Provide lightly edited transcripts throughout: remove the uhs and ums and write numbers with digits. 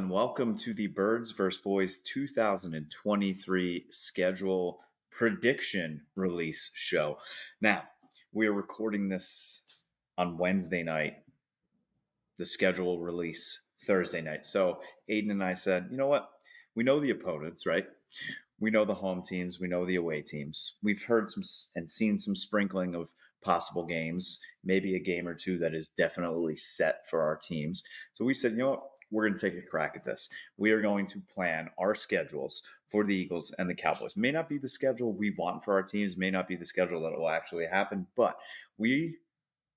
And welcome to the Birds vs. Boys 2023 schedule prediction release show. Now, we are recording this on Wednesday night, the schedule release Thursday night. So, Aidan and I said, you know what? We know the opponents, right? We know the home teams, we know the away teams. We've heard some and seen some sprinkling of possible games, maybe a game or two that is definitely set for our teams. So we said, you know what? We're going to take a crack at this. We are going to plan our schedules for the Eagles and the Cowboys. May not be the schedule we want for our teams, may not be the schedule that will actually happen, but we,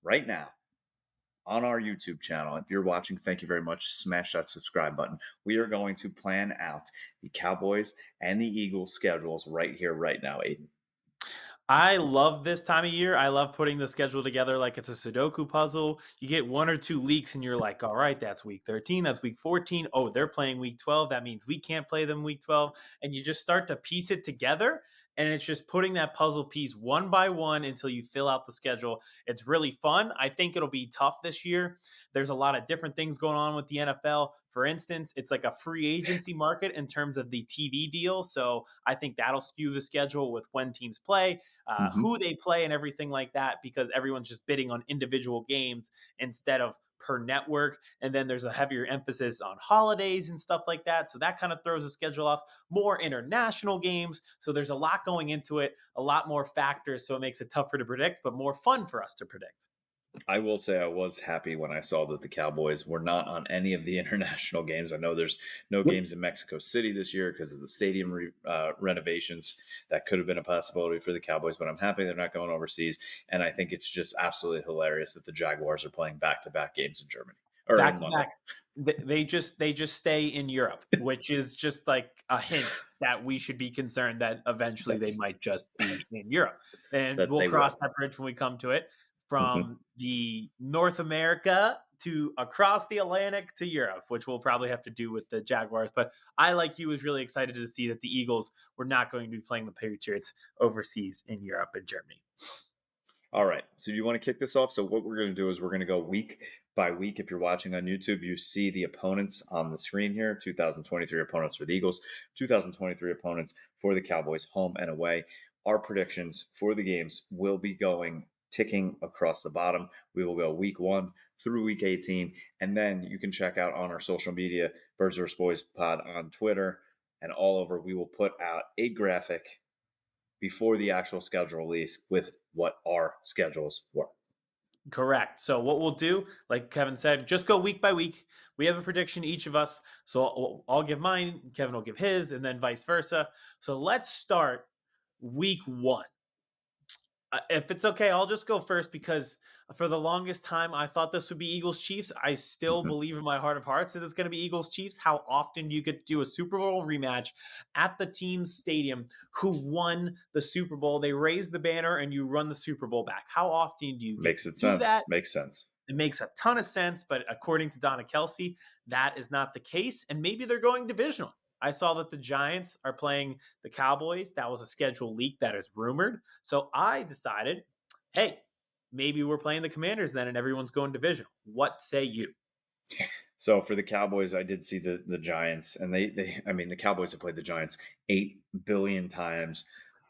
right now, on our YouTube channel. If you're watching, thank you very much. Smash that subscribe button. We are going to plan out the Cowboys and the Eagles schedules right here, right now, Aidan. I love this time of year. I love putting the schedule together like it's a Sudoku puzzle. You get one or two leaks and you're like, all right, that's week 13, that's week 14. Oh, they're playing week 12. That means we can't play them week 12. And you just start to piece it together. And it's just putting that puzzle piece one by one until you fill out the schedule. It's really fun. I think it'll be tough this year. There's a lot of different things going on with the NFL. For instance, it's like a free agency market in terms of the TV deal. So I think that'll skew the schedule with when teams play, Mm-hmm. who they play, and everything like that, because everyone's just bidding on individual games instead of per network. And then there's a heavier emphasis on holidays and stuff like that. So that kind of throws the schedule off. More international games. So there's a lot going into it, a lot more factors. So it makes it tougher to predict, but more fun for us to predict. I will say I was happy when I saw that the Cowboys were not on any of the international games. I know there's no Yep. games in Mexico City this year because of the stadium renovations. That could have been a possibility for the Cowboys, but I'm happy they're not going overseas. And I think it's just absolutely hilarious that the Jaguars are playing back-to-back games in Germany or in Back to London. back. They just stay in Europe, which is just like a hint that we should be concerned that eventually they That's might just be in Europe. And that we'll they cross will. that bridge when we come to it. Mhm. From the North America to across the Atlantic to Europe, which we'll probably have to do with the Jaguars. But I, like you, was really excited to see that the Eagles were not going to be playing the Patriots overseas in Europe and Germany. All right. So do you want to kick this off? So what we're going to do is we're going to go week by week. If you're watching on YouTube, you see the opponents on the screen here. 2023 opponents for the Eagles, 2023 opponents for the Cowboys, home and away. Our predictions for the games will be going ticking across the bottom. We will go week 1 through week 18. And then you can check out on our social media, Birds vs. Boys Pod on Twitter and all over. We will put out a graphic before the actual schedule release with what our schedules were. Correct. So what we'll do, like Kevin said, just go week by week. We have a prediction each of us. So I'll give mine, Kevin will give his, and then vice versa. So let's start week 1. If it's okay, I'll just go first because for the longest time I thought this would be Eagles Chiefs. I still Mhm. believe in my heart of hearts that it's going to be Eagles Chiefs. How often do you get to do a Super Bowl rematch at the team's stadium who won the Super Bowl? They raise the banner and you run the Super Bowl back. How often do you get Makes to it do that? sense. Makes sense. It makes a ton of sense, but according to Donna Kelsey, that is not the case. And maybe they're going divisional. I saw that the Giants are playing the Cowboys. That was a schedule leak that is rumored. So I decided, hey, maybe we're playing the Commanders then and everyone's going divisional. What say you? So for the Cowboys, I did see the Giants, and the Cowboys have played the Giants 8 billion times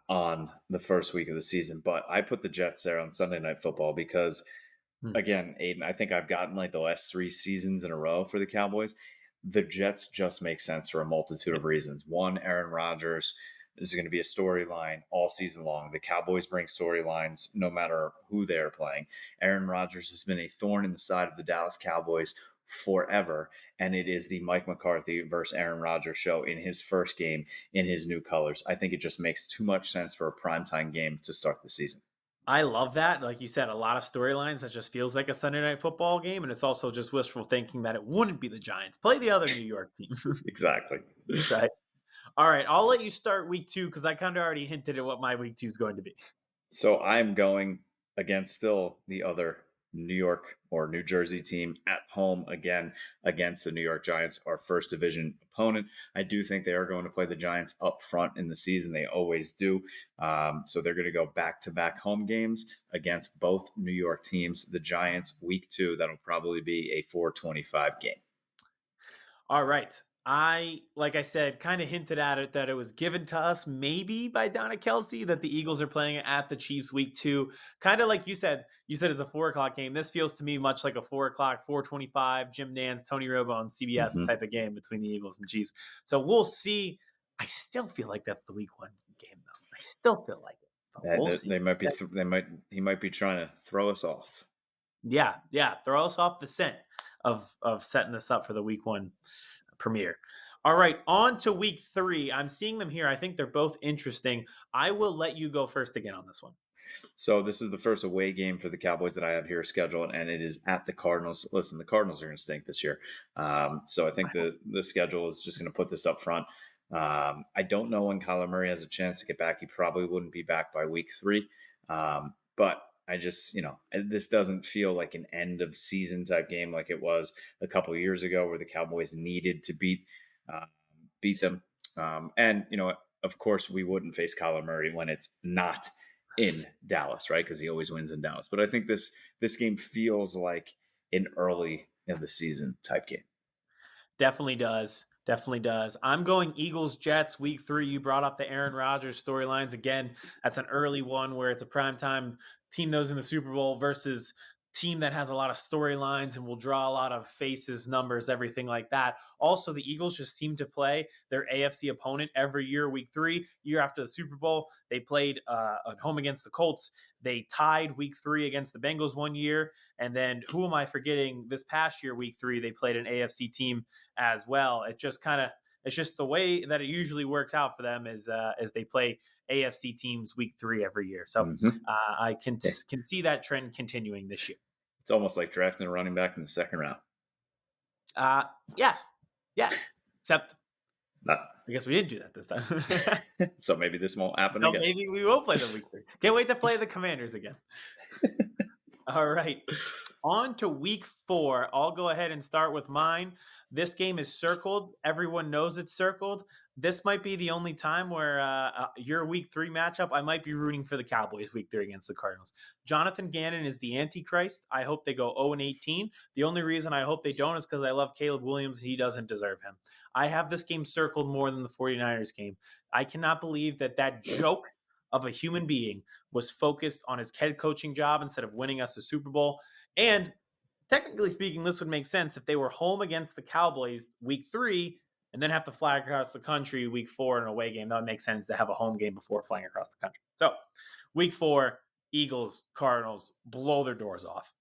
on the first week of the season. But I put the Jets there on Sunday Night Football because, Hmm. again, Aiden, I think I've gotten like the last 3 seasons in a row for the Cowboys. The Jets just make sense for a multitude of reasons. One, Aaron Rodgers is going to be a storyline all season long. The Cowboys bring storylines no matter who they're playing. Aaron Rodgers has been a thorn in the side of the Dallas Cowboys forever, and it is the Mike McCarthy versus Aaron Rodgers show in his first game in his new colors. I think it just makes too much sense for a primetime game to start the season. I love that. Like you said, a lot of storylines that just feels like a Sunday night football game. And it's also just wishful thinking that it wouldn't be the Giants. Play the other New York team. Exactly. Right. All right, I'll let you start week 2 because I kind of already hinted at what my week 2 is going to be. So I'm going against still the other New York or New Jersey team at home again against the New York Giants, our first division opponent. I do think they are going to play the Giants up front in the season. They always do. So they're going to go back to back home games against both New York teams. The Giants, week 2, that'll probably be a 425 game. All right. Like I said, kind of hinted at it that it was given to us maybe by Donna Kelsey that the Eagles are playing at the Chiefs week 2. Kind of like you said it's a 4 o'clock game. This feels to me much like a 4 o'clock, 4:25, Jim Nance, Tony Romo on CBS Hmm. type of game between the Eagles and Chiefs. So we'll see. I still feel like that's the week 1 game though. I still feel like it, but we'll see. They might be. They might. He might be trying to throw us off. Yeah, yeah. Throw us off the scent of setting this up for the week 1 premiere. All right, on to week 3. I'm seeing them here. I think they're both interesting. I will let you go first again on this one. So this is the first away game for the Cowboys that I have here scheduled, and it is at the Cardinals. Listen, the Cardinals are going to stink this year, so I think the schedule is just going to put this up front. I don't know when Kyler Murray has a chance to get back. He probably wouldn't be back by week 3, but I just this doesn't feel like an end of season type game like it was a couple of years ago, where the Cowboys needed to uh, beat them. And of course, we wouldn't face Kyler Murray when it's not in Dallas, right? Because he always wins in Dallas. But I think this game feels like an early in the season type game. Definitely does. Definitely does. I'm going Eagles Jets week 3. You brought up the Aaron Rodgers storylines again. That's an early one where it's a primetime team that was in the Super Bowl versus team that has a lot of storylines and will draw a lot of faces, numbers, everything like that. Also, the Eagles just seem to play their AFC opponent every year. Week 3, year after the Super Bowl, they played at home against the Colts. They tied week 3 against the Bengals one year, and then who am I forgetting? This past year, week 3, they played an AFC team as well. It's just the way that it usually works out for them is as they play AFC teams week 3 every year. So Mm-hmm. I can see that trend continuing this year. It's almost like drafting a running back in the second round. Uh, yes, yes. Except Not, I guess we didn't do that this time. so maybe this won't happen So again. maybe we will play them week 3. Can't wait to play the Commanders again. All right. On to week 4. I'll go ahead and start with mine. This game is circled. Everyone knows it's circled. This might be the only time where your week 3 matchup, I might be rooting for the Cowboys week 3 against the Cardinals. Jonathan Gannon is the Antichrist. I hope they go 0-18. The only reason I hope they don't is because I love Caleb Williams. He doesn't deserve him. I have this game circled more than the 49ers game. I cannot believe that joke of a human being was focused on his head coaching job instead of winning us a Super Bowl. And technically speaking, this would make sense if they were home against the Cowboys week 3 and then have to fly across the country week 4 in an away game. That would make sense to have a home game before flying across the country. So, week 4, Eagles, Cardinals blow their doors off.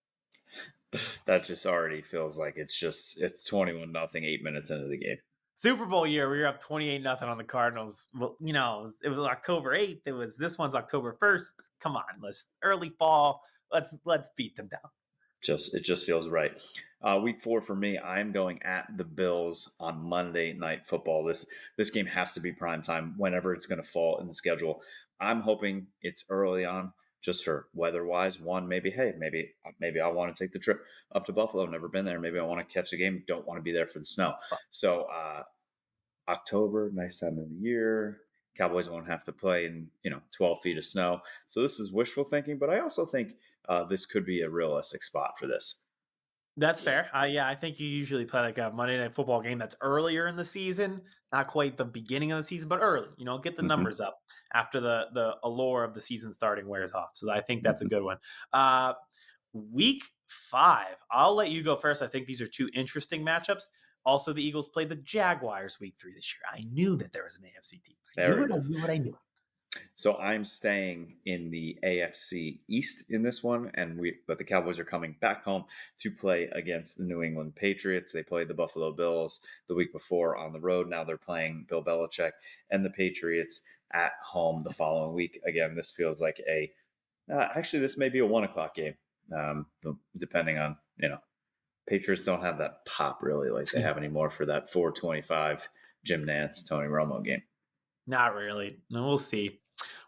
That just already feels like it's 21-0 8 minutes into the game. Super Bowl year, we were up 28-0 on the Cardinals. Well, it was October 8th. This one's October 1st. Come on, let's early fall. Let's beat them down. It just feels right. Week 4 for me, I'm going at the Bills on Monday Night Football. This game has to be prime time whenever it's going to fall in the schedule. I'm hoping it's early on, just for weather wise. One, maybe I want to take the trip up to Buffalo. Never been there. Maybe I want to catch the game. Don't want to be there for the snow. So October, nice time of the year. Cowboys won't have to play in 12 feet of snow. So this is wishful thinking, but I also think this could be a realistic spot for this. That's fair. Yeah, I think you usually play like a Monday Night Football game that's earlier in the season, not quite the beginning of the season, but early. Get the Hmm. numbers up after the allure of the season starting wears off. So I think that's a Hmm. good one. Week 5, I'll let you go first. I think these are two interesting matchups. Also, the Eagles played the Jaguars week 3 this year. I knew that there was an AFC team. I There knew it it. I is. knew it. I knew it. So I'm staying in the AFC East in this one, but the Cowboys are coming back home to play against the New England Patriots. They played the Buffalo Bills the week before on the road. Now they're playing Bill Belichick and the Patriots at home the following week. Again, this feels like actually this may be a 1 o'clock game, depending on Patriots don't have that pop really like they have anymore for that 4:25 Jim Nance Tony Romo game. Not really. No, we'll see.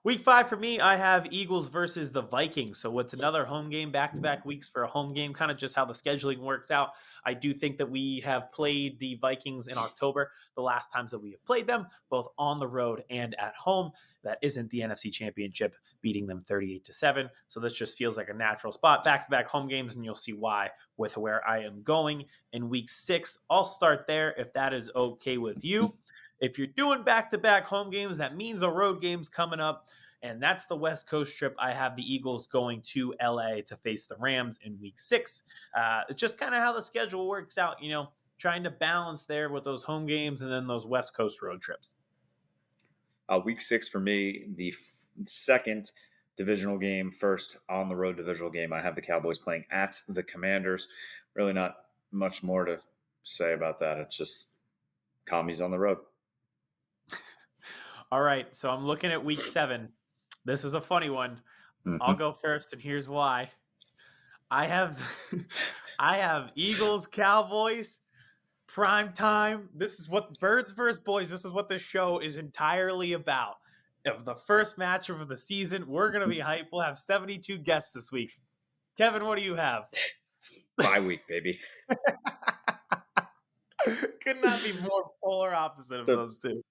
Week 5 for me, I have Eagles versus the Vikings. So it's another home game, back-to-back weeks for a home game, kind of just how the scheduling works out. I do think that we have played the Vikings in October, the last times that we have played them, both on the road and at home. That isn't the NFC Championship, beating them 38-7. So this just feels like a natural spot. Back-to-back home games, and you'll see why with where I am going in week 6. I'll start there if that is okay with you. If you're doing back-to-back home games, that means a road game's coming up, and that's the West Coast trip. I have the Eagles going to LA to face the Rams in week 6. It's just kind of how the schedule works out, trying to balance there with those home games and then those West Coast road trips. Week 6 for me, the second divisional game, first on the road divisional game. I have the Cowboys playing at the Commanders. Really not much more to say about that. It's just commies on the road. All right, so I'm looking at week 7. This is a funny one. I'll Mm-hmm. go first, and here's why. I have I have Eagles Cowboys prime time. This is what Birds versus Boys. This is what this show is entirely about. Of the first match of the season, we're gonna be hyped. We'll have 72 guests this week. Kevin, what do you have? Bye week, baby. Could not be more polar opposite of The those two.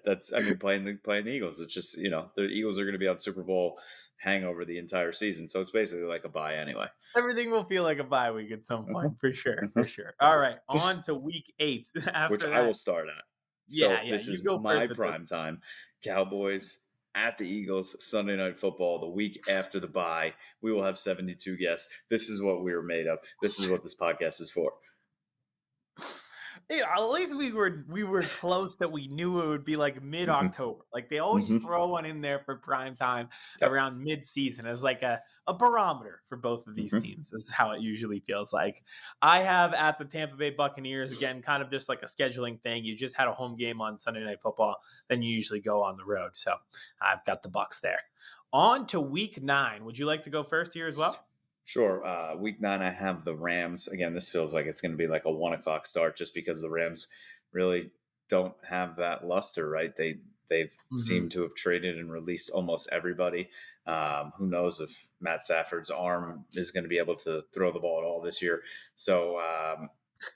that's I mean playing the Eagles. It's just the Eagles are going to be on Super Bowl hangover the entire season, so it's basically like a bye anyway. Everything will feel like a bye week at some Mhm, point, for sure, for mhm. sure. All right, on to week 8. Which After I will that, start at. yeah, So yeah, this you is go my first with this. prime time. Cowboys at the Eagles Sunday Night Football. The week after the bye, we will have 72 guests. This is what we were made of. This is what this podcast is for. Yeah, at least we were close that we knew it would be like mid Hmm. October. Like they always Hmm. throw one in there for prime time Yep. around mid season as like a barometer for both of these Hmm. teams. This is how it usually feels like. I have at the Tampa Bay Buccaneers again, kind of just like a scheduling thing. You just had a home game on Sunday Night Football, then you usually go on the road. So I've got the Bucks there. On to week 9. Would you like to go first here as well? Sure. Week 9, I have the Rams. Again, this feels like it's going to be like a 1 o'clock start, just because the Rams really don't have that luster, right? They've Mhm. seemed to have traded and released almost everybody. Who knows if Matt Stafford's arm is going to be able to throw the ball at all this year? So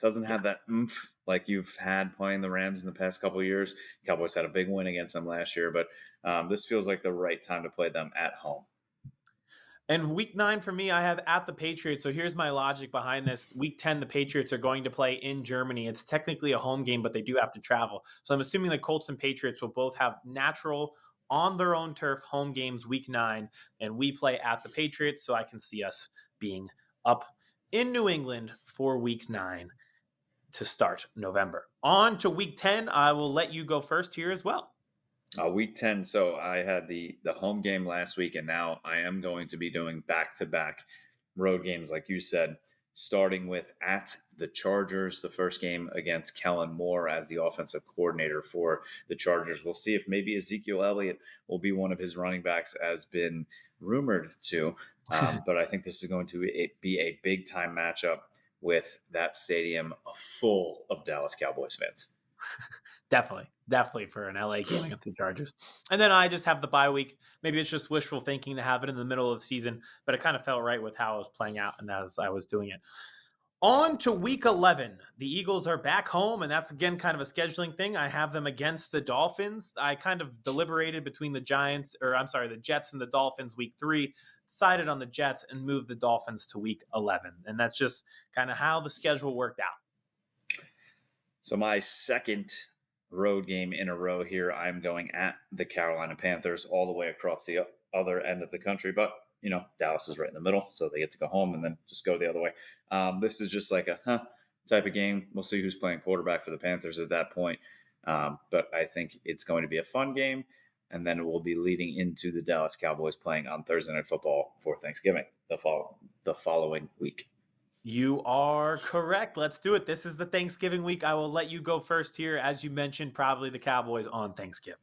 doesn't Yeah. have that oomph like you've had playing the Rams in the past couple of years. Cowboys had a big win against them last year, but this feels like the right time to play them at home. And week 9 for me, I have at the Patriots. So here's my logic behind this. Week 10, the Patriots are going to play in Germany. It's technically a home game, but they do have to travel. So I'm assuming the Colts and Patriots will both have natural, on their own turf, home games week 9. And we play at the Patriots. So I can see us being up in New England for week 9 to start November. On to week 10. I will let you go first here as well. Week 10. So I had the home game last week, and now I am going to be doing back to back road games, like you said, starting with at the Chargers, the first game against Kellen Moore as the offensive coordinator for the Chargers. We'll see if maybe Ezekiel Elliott will be one of his running backs, as been rumored to. But I think this is going to be a big time matchup with that stadium full of Dallas Cowboys fans. Definitely for an LA game against the Chargers. And then I just have the bye week. Maybe it's just wishful thinking to have it in the middle of the season, but it kind of felt right with how I was playing out and as I was doing it. On to week 11. The Eagles are back home, and that's again kind of a scheduling thing. I have them against the Dolphins. I kind of deliberated between the Jets and the Dolphins week 3, decided on the Jets and moved the Dolphins to week 11. And that's just kind of how the schedule worked out. So my second road game in a row here, I'm going at the Carolina Panthers all the way across the other end of the country. But Dallas is right in the middle, so they get to go home and then just go the other way. This is just like a type of game. We'll see who's playing quarterback for the Panthers at that point. But I think it's going to be a fun game, and then it will be leading into the Dallas Cowboys playing on Thursday Night Football for Thanksgiving the following week. You are correct. Let's do it. This is the Thanksgiving week. I will let you go first here. As you mentioned, probably the Cowboys on Thanksgiving.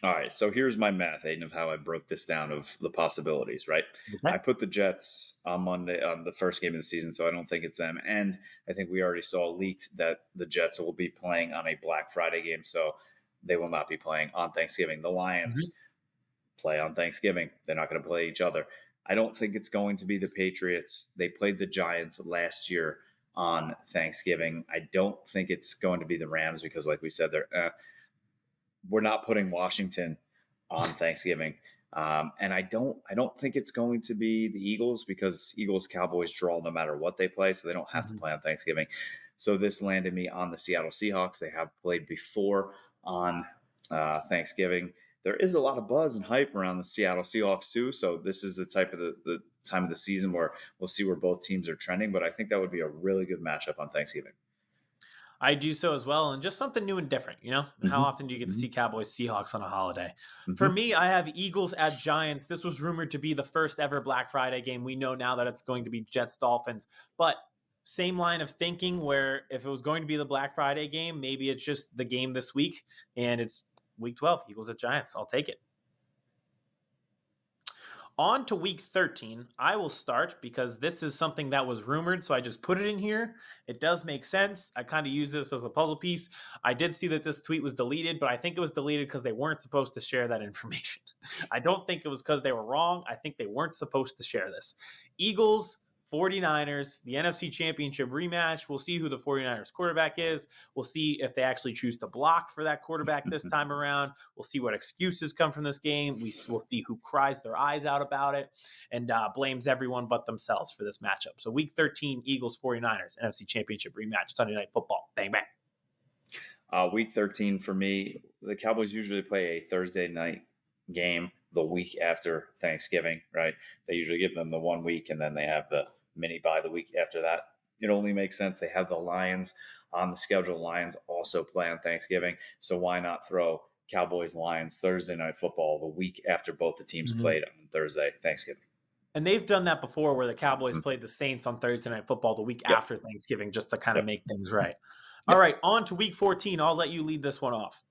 All right, so here's my math, Aiden, of how I broke this down of the possibilities, right? Okay. I put the Jets on Monday on the first game of the season, so I don't think it's them. And I think we already saw leaked that the Jets will be playing on a Black Friday game. So they will not be playing on Thanksgiving. The Mhm. Lions play on Thanksgiving. They're not going to play each other. I don't think it's going to be the Patriots. They played the Giants last year on Thanksgiving. I don't think it's going to be the Rams because, like we said, we're not putting Washington on Thanksgiving. And I don't think it's going to be the Eagles because Eagles Cowboys draw no matter what they play, so they don't have to Mhm. play on Thanksgiving. So this landed me on the Seattle Seahawks. They have played before on Thanksgiving. There is a lot of buzz and hype around the Seattle Seahawks too. So this is the type of the time of the season where we'll see where both teams are trending. But I think that would be a really good matchup on Thanksgiving. I do so as well, and just something new and different. How Hmm. often do you get to Hmm. see Cowboys Seahawks on a holiday? For Hmm. me, I have Eagles at Giants. This was rumored to be the first ever Black Friday game. We know now that it's going to be Jets Dolphins, but same line of thinking where if it was going to be the Black Friday game, maybe it's just the game this week and it's week 12, Eagles at Giants. I'll take it. On to week 13. I will start because this is something that was rumored, so I just put it in here. It does make sense. I kind of use this as a puzzle piece. I did see that this tweet was deleted, but I think it was deleted because they weren't supposed to share that information. I don't think it was because they were wrong. I think they weren't supposed to share this. Eagles, 49ers, the NFC Championship rematch. We'll see who the 49ers quarterback is. We'll see if they actually choose to block for that quarterback this time around. We'll see what excuses come from this game. Will see who cries their eyes out about it and blames everyone but themselves for this matchup. So week 13, Eagles 49ers, NFC Championship rematch, Sunday Night Football. Bang, bang. Week 13 for me, the Cowboys usually play a Thursday night game the week after Thanksgiving, right? They usually give them the 1 week and then they have the mini bye the week after that. It only makes sense. They have the Lions on the schedule. Lions also play on Thanksgiving. So why not throw Cowboys Lions Thursday night football the week after both the teams Mhm. played on Thursday, Thanksgiving? And they've done that before where the Cowboys Mhm. played the Saints on Thursday Night Football the week Yep. after Thanksgiving just to kind of Yep. make things right. All Yep. right, on to week 14. I'll let you lead this one off.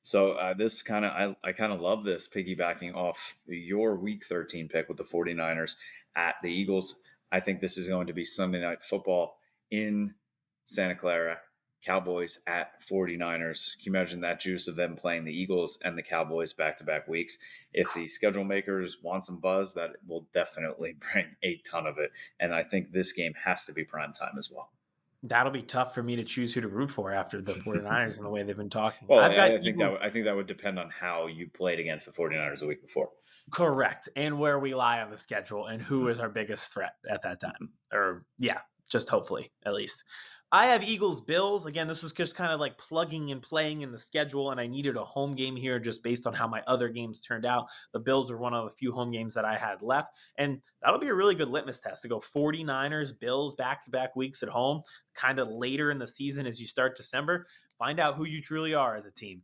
So this kind of I kind of love this piggybacking off your week 13 pick with the 49ers at the Eagles. I think this is going to be Sunday night football in Santa Clara. Cowboys at 49ers. Can you imagine that juice of them playing the Eagles and the Cowboys back to back weeks? If the schedule makers want some buzz, that will definitely bring a ton of it. And I think this game has to be prime time as well. That'll be tough for me to choose who to root for after the 49ers and the way they've been talking. Well, I've got I think Eagles. I think that would depend on how you played against the 49ers the week before. Correct. And where we lie on the schedule and who is our biggest threat at that time. Mhm. Or, yeah, just hopefully, at least. I have Eagles Bills. Again, this was just kind of like plugging and playing in the schedule, and I needed a home game here just based on how my other games turned out. The Bills are one of the few home games that I had left, and that'll be a really good litmus test to go 49ers, Bills back to back weeks at home, kind of later in the season as you start December. Find out who you truly are as a team.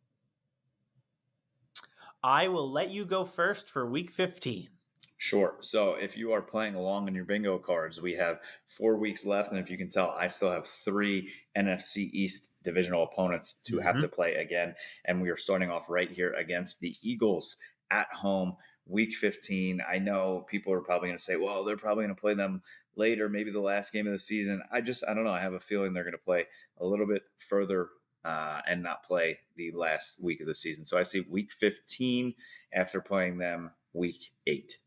I will let you go first for week 15. Sure. So if you are playing along in your bingo cards, we have 4 weeks left. And if you can tell, I still have three NFC East divisional opponents to have to Mhm. play again. And we are starting off right here against the Eagles at home, week 15. I know people are probably going to say, well, they're probably going to play them later, maybe the last game of the season. I don't know. I have a feeling they're going to play a little bit further and not play the last week of the season. So I see week 15 after playing them week 8.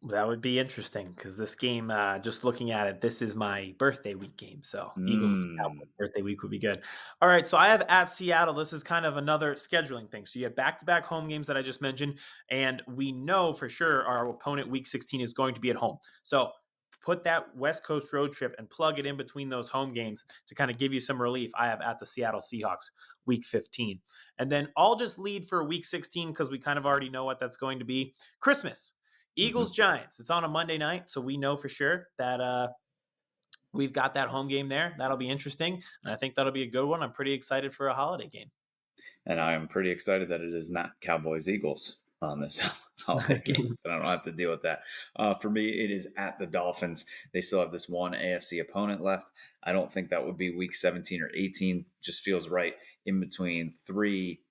That would be interesting because this game, just looking at it, this is my birthday week game. So Eagles Mm. Cowboys birthday week would be good. All right, so I have at Seattle. This is kind of another scheduling thing. So you have back-to-back home games that I just mentioned, and we know for sure our opponent week 16 is going to be at home. So put that West Coast road trip and plug it in between those home games to kind of give you some relief. I have at the Seattle Seahawks week 15, and then I'll just lead for week 16 because we kind of already know what that's going to be. Christmas. Eagles Mhm. Giants. It's on a Monday night, so we know for sure that we've got that home game there. That'll be interesting, and I think that'll be a good one. I'm pretty excited for a holiday game. And I am pretty excited that it is not Cowboys Eagles on this holiday game. But I don't have to deal with that. For me, it is at the Dolphins. They still have this one AFC opponent left. I don't think that would be week 17 or 18. Just feels right in between three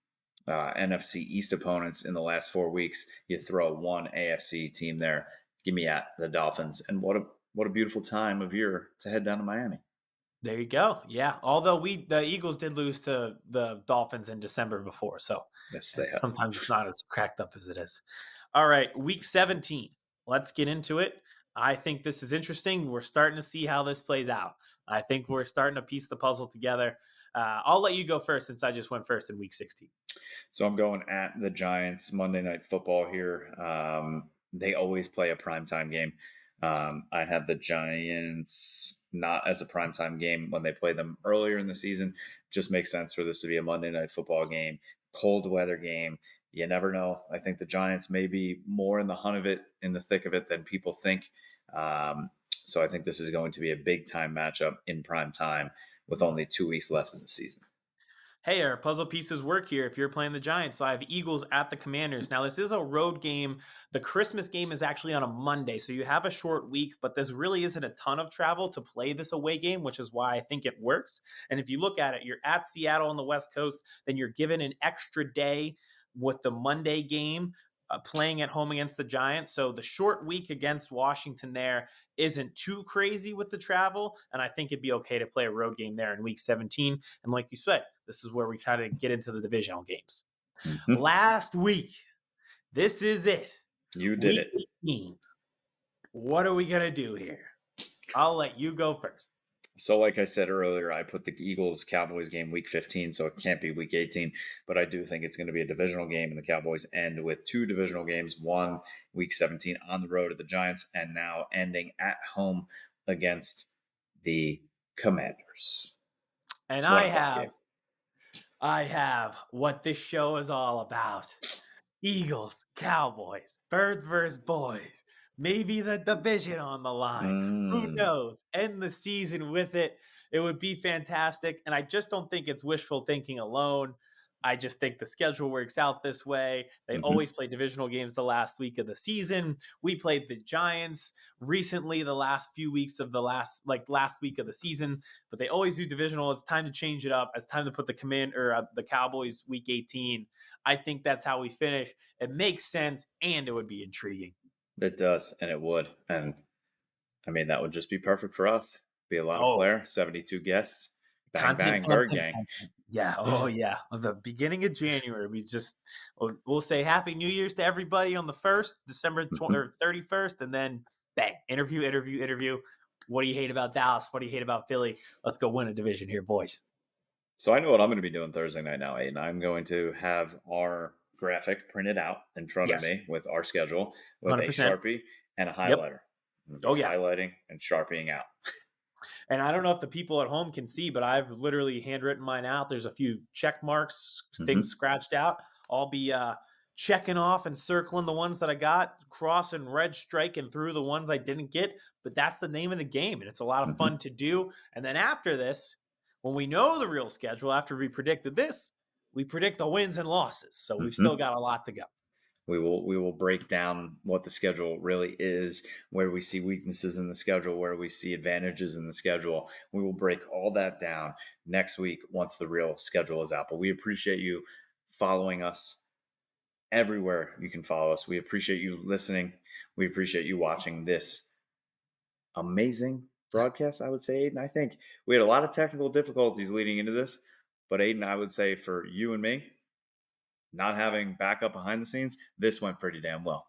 NFC East opponents in the last 4 weeks. You throw one AFC team there. Give me at the Dolphins. And what a beautiful time of year to head down to Miami. There you go. Yeah. Although the Eagles did lose to the Dolphins in December before, so Yes, they it's have. sometimes it's not as cracked up as it is. All right, week 17. Let's get into it. I think this is interesting. We're starting to see how this plays out. I think we're starting to piece the puzzle together. I'll let you go first since I just went first in week 16. So I'm going at the Giants Monday Night Football here. They always play a primetime game. I have the Giants not as a primetime game when they play them earlier in the season. Just makes sense for this to be a Monday Night Football game, cold weather game. You never know. I think the Giants may be more in the hunt of it, in the thick of it than people think. So I think this is going to be a big time matchup in prime time with only 2 weeks left in the season. Hey, our puzzle pieces work here if you're playing the Giants. So I have Eagles at the Commanders. Now, this is a road game. The Christmas game is actually on a Monday. So you have a short week, but this really isn't a ton of travel to play this away game, which is why I think it works. And if you look at it, you're at Seattle on the West Coast, then you're given an extra day with the Monday game. Playing at home against the Giants. So the short week against Washington there isn't too crazy with the travel. And I think it'd be okay to play a road game there in week 17. And like you said, this is where we try to get into the divisional games. Mhm. Last week, this is it. You did Week it. 18. What are we going to do here? I'll let you go first. So, like I said earlier, I put the Eagles Cowboys game week 15, so it can't be week 18. But I do think it's going to be a divisional game, and the Cowboys end with two divisional games, one week 17 on the road at the Giants, and now ending at home against the Commanders. And 1 o'clock game. I have what this show is all about. Eagles, Cowboys, birds versus boys. Maybe the division on the line. Who Mm. knows? End the season with it. It would be fantastic. And I just don't think it's wishful thinking alone. I just think the schedule works out this way. They Hmm. always play divisional games the last week of the season. We played the Giants recently, the last few weeks of the last week of the season, but they always do divisional. It's time to change it up. It's time to put the Cowboys week 18. I think that's how we finish. It makes sense and it would be intriguing. It does, and it would. And I mean, that would just be perfect for us. Be a lot of Oh, flair, 72 guests. Bang, content, bang, bird content, gang. content. Yeah. Oh, yeah. At the beginning of January, we'll say Happy New Year's to everybody on the first, December 20, Mhm. or 31st, and then bang, interview, interview, interview. What do you hate about Dallas? What do you hate about Philly? Let's go win a division here, boys. So I know what I'm going to be doing Thursday night now, Aiden. I'm going to have our graphic printed out in front of Yes, me with our schedule with a 100%. Sharpie and a Yep. highlighter. I'm going to Oh, be yeah. highlighting and sharpieing out. And I don't know if the people at home can see, but I've literally handwritten mine out. There's a few check marks, things Hmm. scratched out. I'll be checking off and circling the ones that I got, crossing red striking through the ones I didn't get. But that's the name of the game, and it's a lot of Hmm. fun to do. And then after this, when we know the real schedule, after we predicted this, we predict the wins and losses. So we've still Hmm. got a lot to go. We will break down what the schedule really is, where we see weaknesses in the schedule, where we see advantages in the schedule. We will break all that down next week once the real schedule is out. But we appreciate you following us everywhere you can follow us. We appreciate you listening. We appreciate you watching this amazing broadcast, I would say, Aiden. I think we had a lot of technical difficulties leading into this, but Aiden, I would say for you and me, not having backup behind the scenes, this went pretty damn well.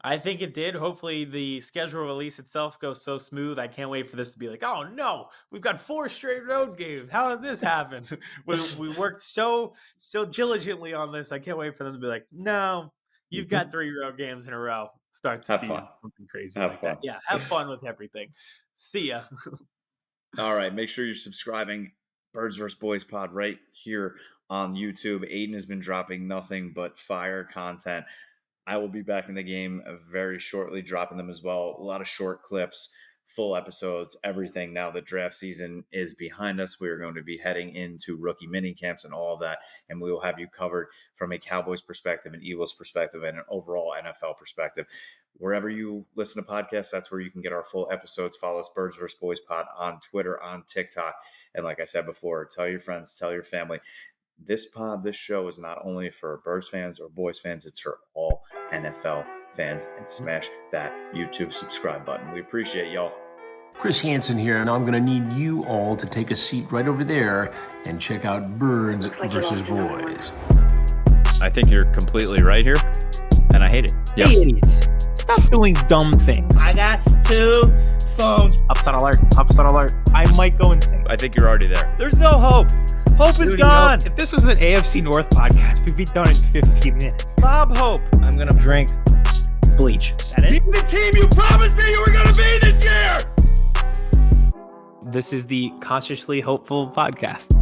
I think it did. Hopefully, the schedule release itself goes so smooth. I can't wait for this to be like, oh no, we've got four straight road games. How did this happen? We worked so diligently on this. I can't wait for them to be like, no, you've got Mhm. three road games in a row. Start the Have fun. season, something crazy Have like that. fun. Yeah, have fun with everything. See ya. All right. Make sure you're subscribing. Birds vs. Boys Pod right here on YouTube. Aiden has been dropping nothing but fire content. I will be back in the game very shortly, dropping them as well. A lot of short clips, full episodes, everything. Now the draft season is behind us. We are going to be heading into rookie mini camps and all of that. And we will have you covered from a Cowboys perspective, an Eagles perspective, and an overall NFL perspective. Wherever you listen to podcasts, that's where you can get our full episodes. Follow us, Birds vs. Boys Pod, on Twitter, on TikTok. And like I said before, tell your friends, tell your family. This show is not only for Birds fans or Boys fans, it's for all NFL fans. And smash that YouTube subscribe button. We appreciate y'all. Chris Hansen here, and I'm going to need you all to take a seat right over there and check out Birds versus Boys. I think you're completely right here, and I hate it. Yep. Hey, idiots. Stop doing dumb things. I got 2 phones. Upstart alert. Upstart alert. I might go insane. I think you're already there. There's no hope. Hope is gone. If this was an AFC North podcast, we'd be done in 15 minutes. Bob Hope. I'm going to drink bleach. That is the team you promised me you were going to be this year. This is the Consciously Hopeful podcast.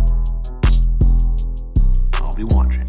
I'll be watching.